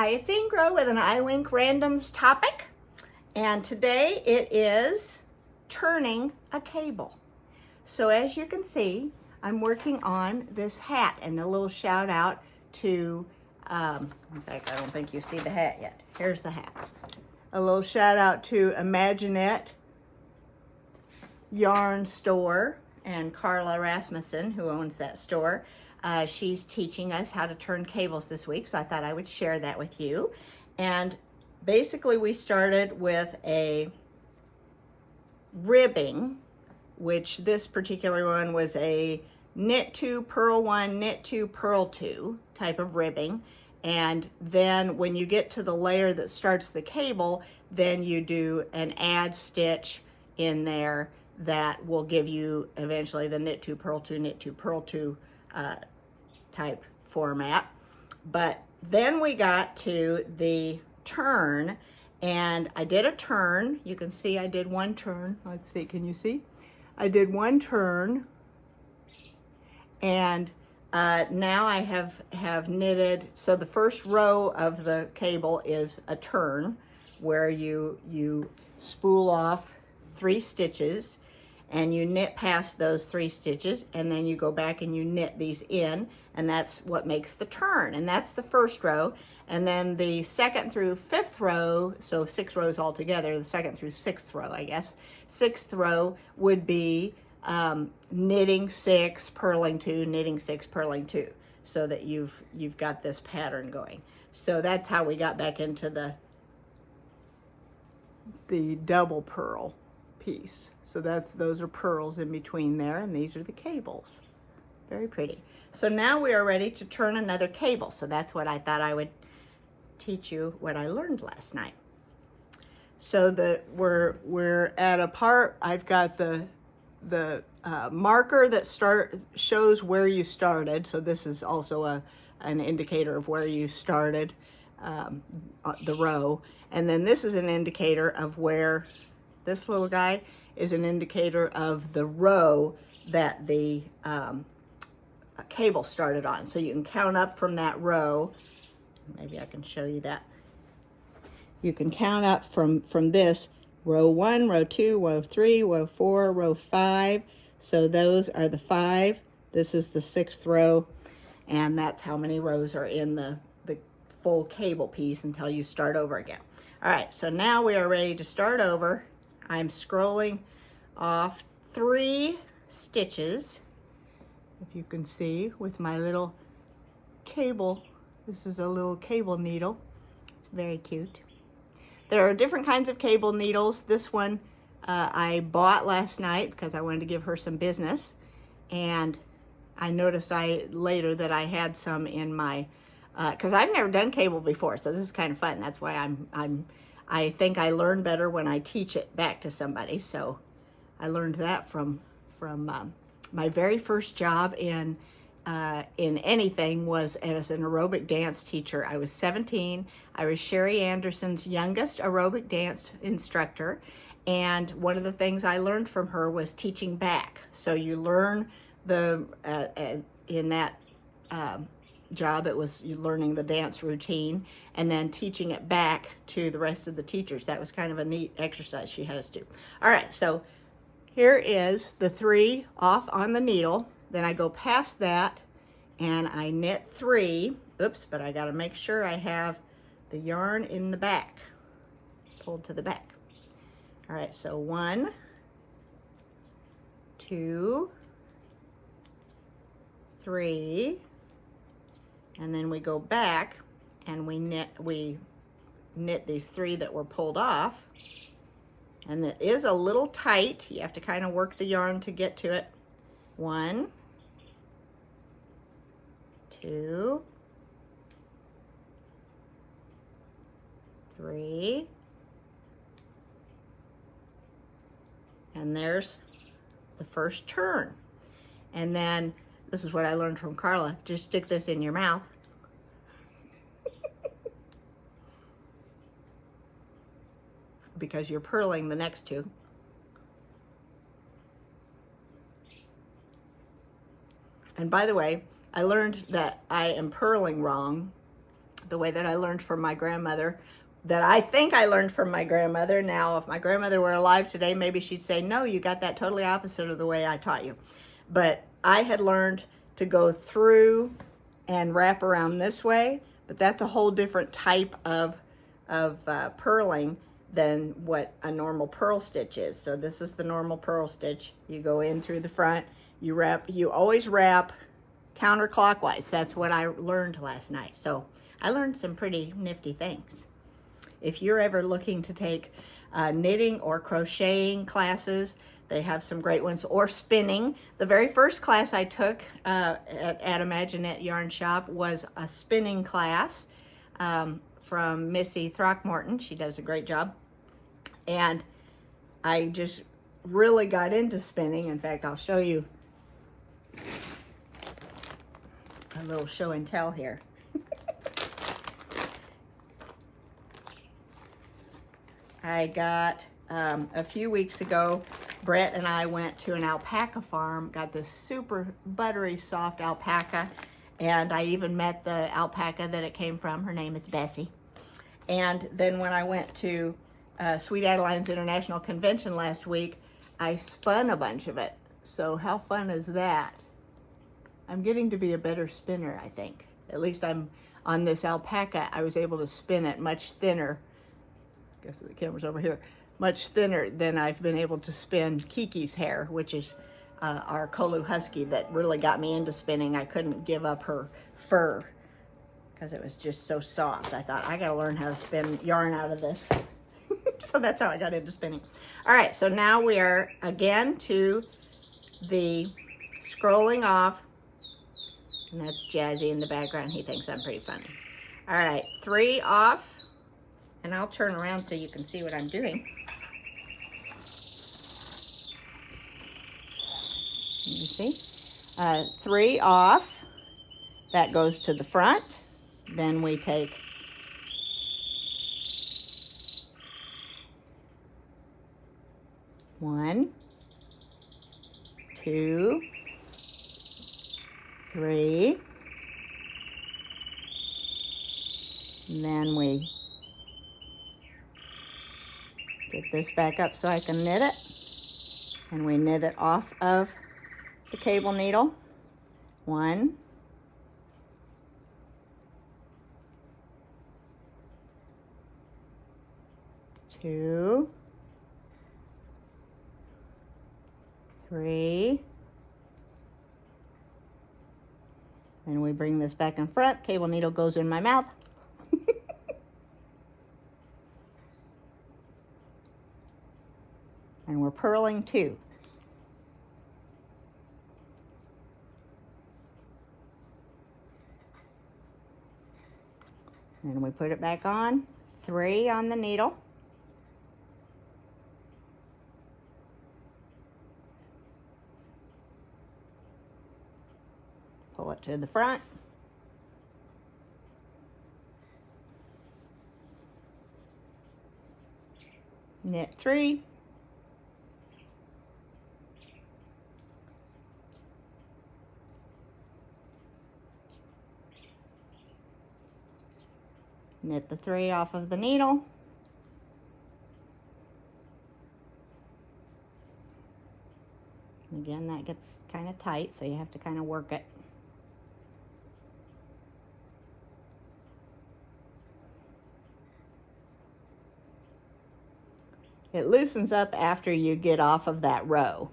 Hi, it's Ingrid with an iWiNK randoms topic, and today it is turning a cable. So as you can see, I'm working on this hat, and a little shout out to, in fact, I don't think you see the hat yet. Here's the hat. A little shout out to Imaginette Yarn Store and Carla Rasmussen, who owns that store. She's teaching us how to turn cables this week, so I thought I would share that with you. And basically we started with a ribbing, which this particular one was a knit 2, purl 1, knit 2, purl 2 type of ribbing. And then when you get to the layer that starts the cable, then you do an add stitch in there that will give you eventually the knit 2, purl 2, knit 2, purl 2 type format. But then we got to the turn, and I did a turn. You can see I did one turn. Let's see, can you see? I did one turn, and now I have knitted. So the first row of the cable is a turn where you spool off 3 stitches, and you knit past those 3 stitches, and then you go back and you knit these in, and that's what makes the turn. And that's the first row. And then the 2nd through 5th row, so 6 rows altogether, the 2nd through 6th row, I guess, 6th row would be knitting 6, purling 2, knitting 6, purling 2, so that you've got this pattern going. So that's how we got back into the double purl piece. So those are purls in between there, and these are the cables. Very pretty. So now we are ready to turn another cable. So that's what I thought I would teach you, what I learned last night. So we're at a part. I've got the marker that shows where you started. So this is also an indicator of where you started the row, and then this is an indicator of where this little guy is an indicator of the row that the cable started on. So you can count up from that row. Maybe I can show you that. You can count up from this row 1, row 2, row 3, row 4, row 5. So those are the 5. This is the 6th row, and that's how many rows are in the full cable piece until you start over again. All right, so now we are ready to start over. I'm scrolling off 3 stitches, if you can see, with my little cable. This is a little cable needle. It's very cute. There are different kinds of cable needles. This one I bought last night because I wanted to give her some business, and I noticed later that I had some in my, because I've never done cable before, so this is kind of fun. That's why I think I learn better when I teach it back to somebody. So I learned that from my very first job in anything was as an aerobic dance teacher. I was 17. I was Sherry Anderson's youngest aerobic dance instructor, and one of the things I learned from her was teaching back. So you learn in that job, it was you learning the dance routine and then teaching it back to the rest of the teachers. That was kind of a neat exercise she had us do. All right, so here is the 3 off on the needle. Then I go past that and I knit 3. Oops, but I got to make sure I have the yarn in the back, pulled to the back. All right, so 1, 2, 3, and then we go back and we knit these 3 that were pulled off. And it is a little tight. You have to kind of work the yarn to get to it. 1, 2, 3, and there's the first turn. And then this is what I learned from Carla. Just stick this in your mouth. Because you're purling the next 2. And by the way, I learned that I am purling wrong the way that I learned from my grandmother, that I think I learned from my grandmother. Now, if my grandmother were alive today, maybe she'd say, no, you got that totally opposite of the way I taught you. But I had learned to go through and wrap around this way, but that's a whole different type of purling than what a normal purl stitch is. So this is the normal purl stitch. You go in through the front, you always wrap counterclockwise. That's what I learned last night. So I learned some pretty nifty things. If you're ever looking to take knitting or crocheting classes, they have some great ones, or spinning. The very first class I took at Imaginette Yarn Shop was a spinning class from Missy Throckmorton. She does a great job. And I just really got into spinning. In fact, I'll show you a little show and tell here. I got, a few weeks ago, Brett and I went to an alpaca farm, got this super buttery soft alpaca, and I even met the alpaca that it came from. Her name is Bessie. And then when I went to Sweet Adeline's International Convention last week, I spun a bunch of it. So how fun is that? I'm getting to be a better spinner, I think. At least I'm on this alpaca, I was able to spin it much thinner. I guess the camera's over here. Much thinner than I've been able to spin Kiki's hair, which is our Kolu Husky that really got me into spinning. I couldn't give up her fur because it was just so soft. I thought, I gotta learn how to spin yarn out of this. So that's how I got into spinning. All right, so now we are again to the scrolling off, and that's Jazzy in the background. He thinks I'm pretty funny. All right, 3 off, and I'll turn around so you can see what I'm doing. You see? 3 off, that goes to the front. Then we take one, 2, 3, and then we get this back up so I can knit it, and we knit it off of the cable needle. 1, 2, 3, then we bring this back in front. Cable needle goes in my mouth. And we're purling 2. Then we put it back on, 3 on the needle. Pull it to the front. Knit 3. Knit the 3 off of the needle. Again, that gets kind of tight, so you have to kind of work it. It loosens up after you get off of that row.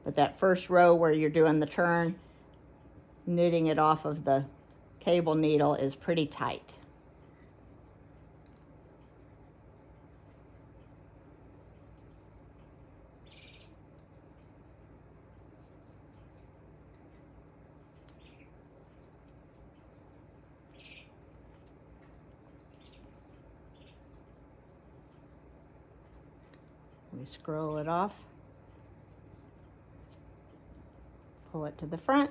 But that first row where you're doing the turn, knitting it off of the cable needle is pretty tight. We scroll it off, pull it to the front,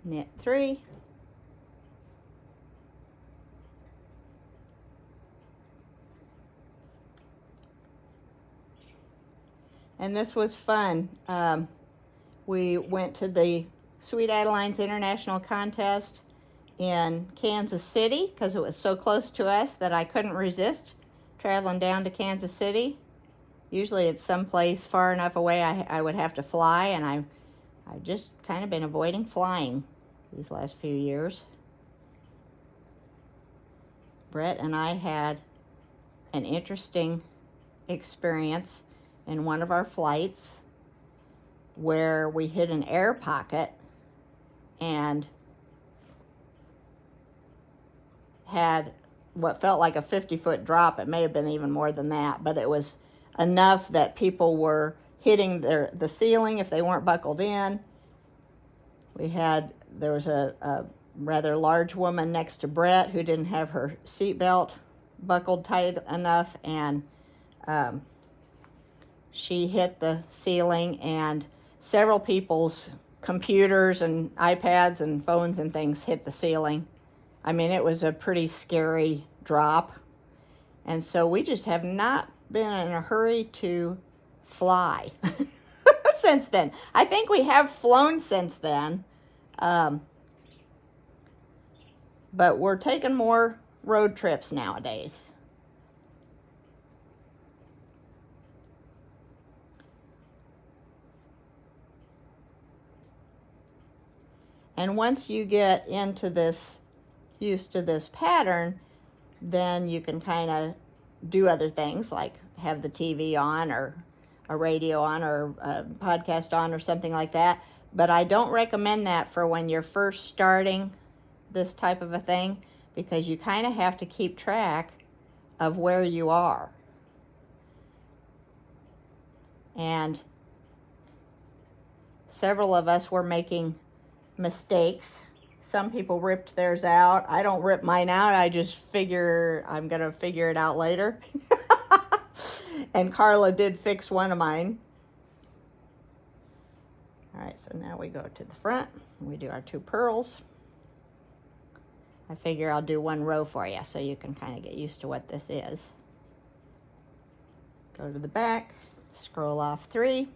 knit 3, and this was fun. We went to the Sweet Adeline's International Contest in Kansas City because it was so close to us that I couldn't resist traveling down to Kansas City. Usually it's someplace far enough away I would have to fly, and I've just kind of been avoiding flying these last few years. Brett and I had an interesting experience in one of our flights where we hit an air pocket and had what felt like a 50-foot drop. It may have been even more than that, but it was enough that people were hitting the ceiling if they weren't buckled in. There was a rather large woman next to Brett who didn't have her seatbelt buckled tight enough, and she hit the ceiling, and several people's computers and iPads and phones and things hit the ceiling. I mean, it was a pretty scary drop. And so we just have not been in a hurry to fly since then. I think we have flown since then. But we're taking more road trips nowadays. And once you get into this, used to this pattern, then you can kind of do other things like have the TV on or a radio on or a podcast on or something like that. But I don't recommend that for when you're first starting this type of a thing, because you kind of have to keep track of where you are. And several of us were making mistakes. Some people ripped theirs out. I don't rip mine out. I just figure I'm going to figure it out later. And Carla did fix one of mine. All right, so now we go to the front and we do our 2 pearls. I figure I'll do 1 row for you so you can kind of get used to what this is. Go to the back, scroll off 3.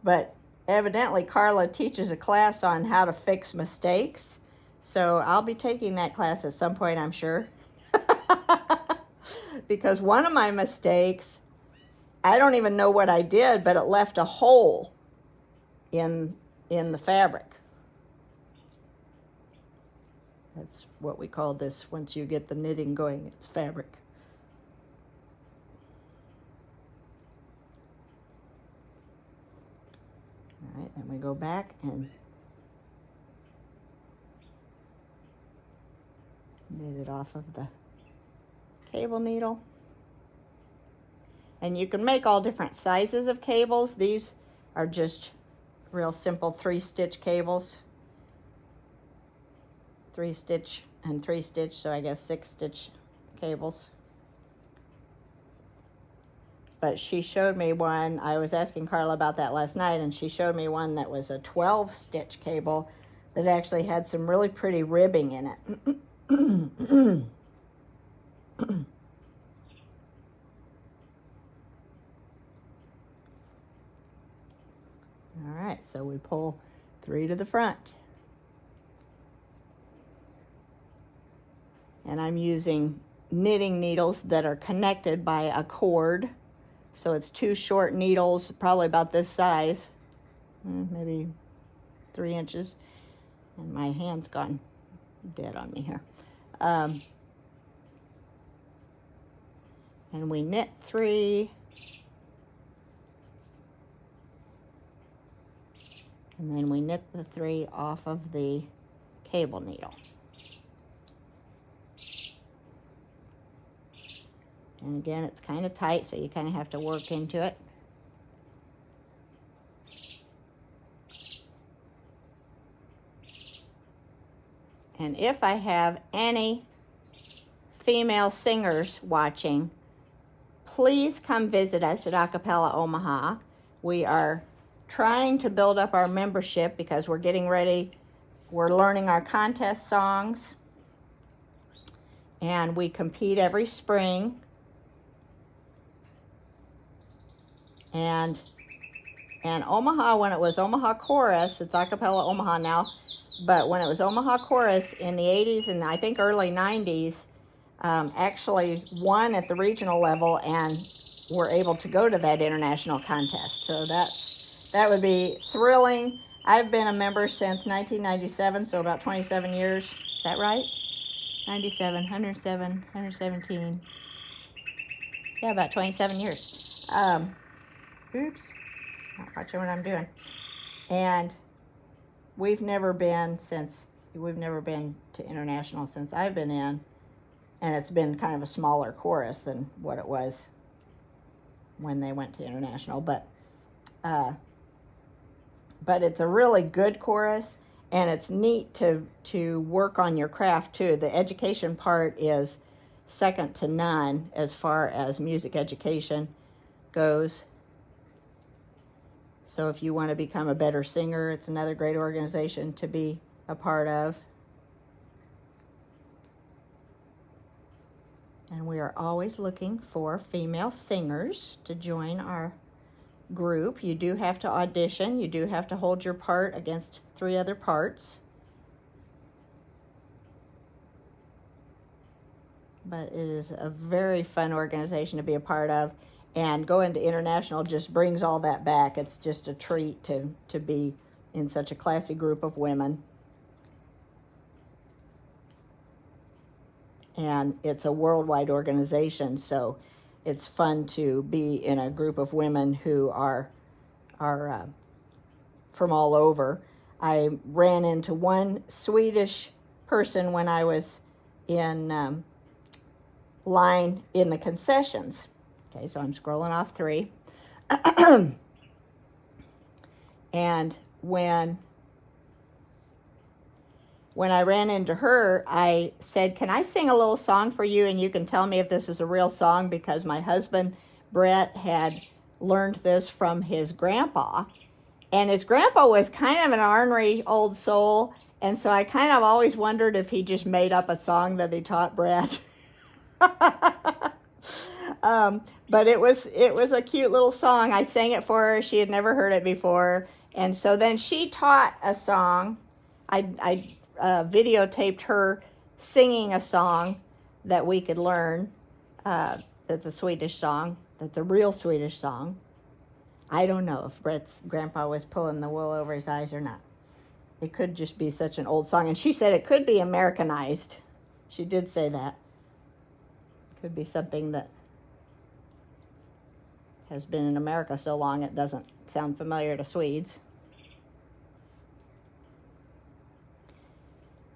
But evidently Carla teaches a class on how to fix mistakes. So I'll be taking that class at some point, I'm sure. Because one of my mistakes, I don't even know what I did, but it left a hole in the fabric. That's what we call this once you get the knitting going, it's fabric. All right, then we go back and knit it off of the cable needle. And you can make all different sizes of cables. These are just real simple 3-stitch cables. 3-stitch and 3-stitch, so I guess 6-stitch cables. But she showed me one, I was asking Carla about that last night, and she showed me one that was a 12-stitch cable that actually had some really pretty ribbing in it. All right, so we pull 3 to the front. And I'm using knitting needles that are connected by a cord. So it's 2 short needles, probably about this size, maybe 3 inches. And my hand's gone dead on me here. And we knit 3. And then we knit the 3 off of the cable needle. And again, it's kind of tight, so you kind of have to work into it. And if I have any female singers watching, please come visit us at Acapella Omaha. We are trying to build up our membership because we're getting ready. We're learning our contest songs, and we compete every spring. And Omaha, when it was Omaha Chorus, it's Acapella Omaha now, but when it was Omaha Chorus in the 80s and I think early 90s, actually won at the regional level and were able to go to that international contest. So that would be thrilling. I've been a member since 1997, so about 27 years. Is that right? 97, 107, 117. Yeah, about 27 years. Oops. Not watching what I'm doing. And we've never been to international since I've been in, and it's been kind of a smaller chorus than what it was when they went to international, but it's a really good chorus, and it's neat to work on your craft too. The education part is second to none as far as music education goes. So if you want to become a better singer, it's another great organization to be a part of. And we are always looking for female singers to join our group. You do have to audition. You do have to hold your part against 3 other parts. But it is a very fun organization to be a part of. And going to international just brings all that back. It's just a treat to be in such a classy group of women. And it's a worldwide organization, so it's fun to be in a group of women who are from all over. I ran into one Swedish person when I was in line in the concessions. Okay, so I'm scrolling off 3. And when I ran into her, I said, "Can I sing a little song for you, and you can tell me if this is a real song?" Because my husband, Brett, had learned this from his grandpa. And his grandpa was kind of an ornery old soul, and so I kind of always wondered if he just made up a song that he taught Brett. But it was a cute little song. I sang it for her. She had never heard it before. And so then she taught a song. I videotaped her singing a song that we could learn. That's a Swedish song. That's a real Swedish song. I don't know if Brett's grandpa was pulling the wool over his eyes or not. It could just be such an old song. And she said it could be Americanized. She did say that. It could be something that has been in America so long it doesn't sound familiar to Swedes.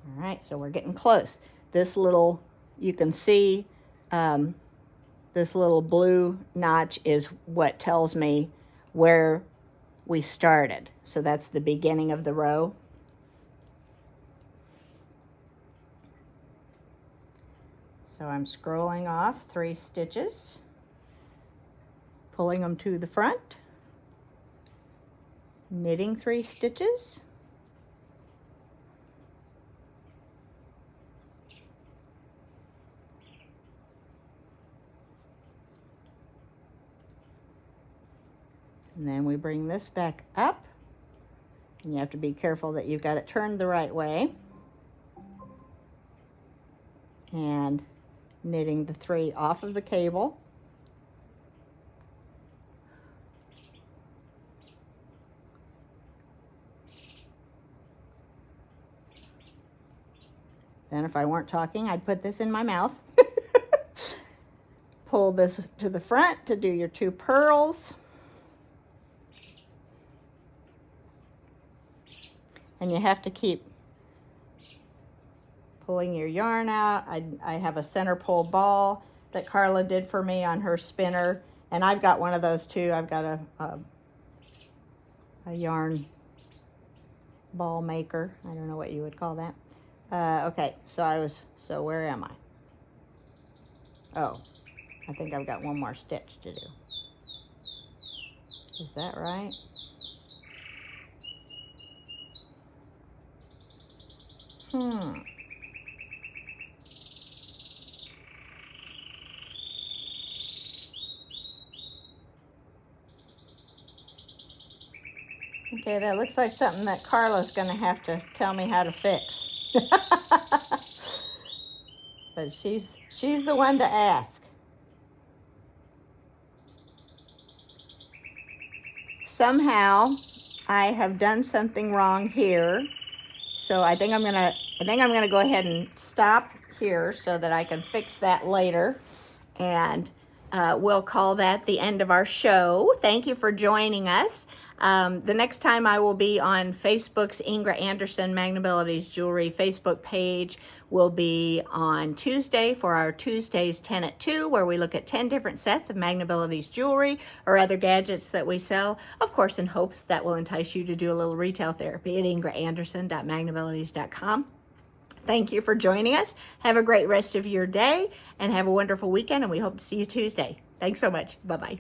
All right, so we're getting close. This little, you can see this little blue notch is what tells me where we started. So that's the beginning of the row. So I'm scrolling off 3 stitches, pulling them to the front, knitting 3 stitches, and then we bring this back up, and you have to be careful that you've got it turned the right way, and knitting the 3 off of the cable. Then if I weren't talking, I'd put this in my mouth. Pull this to the front to do your 2 pearls. And you have to keep pulling your yarn out. I have a center pole ball that Carla did for me on her spinner, and I've got one of those too. I've got a yarn ball maker. I don't know what you would call that. Okay, so where am I? Oh, I think I've got one more stitch to do. Is that right? Okay, that looks like something that Carla's going to have to tell me how to fix. But she's the one to ask. Somehow I have done something wrong here. So I think I'm gonna go ahead and stop here so that I can fix that later. And we'll call that the end of our show. Thank you for joining us. The next time I will be on Facebook's Ingra Anderson Magnabilities Jewelry Facebook page will be on Tuesday for our Tuesdays 10 at 2, where we look at 10 different sets of Magnabilities jewelry or other gadgets that we sell, of course in hopes that will entice you to do a little retail therapy at ingraanderson.magnabilities.com. Thank you for joining us. Have a great rest of your day and have a wonderful weekend, and we hope to see you Tuesday. Thanks so much. Bye-bye.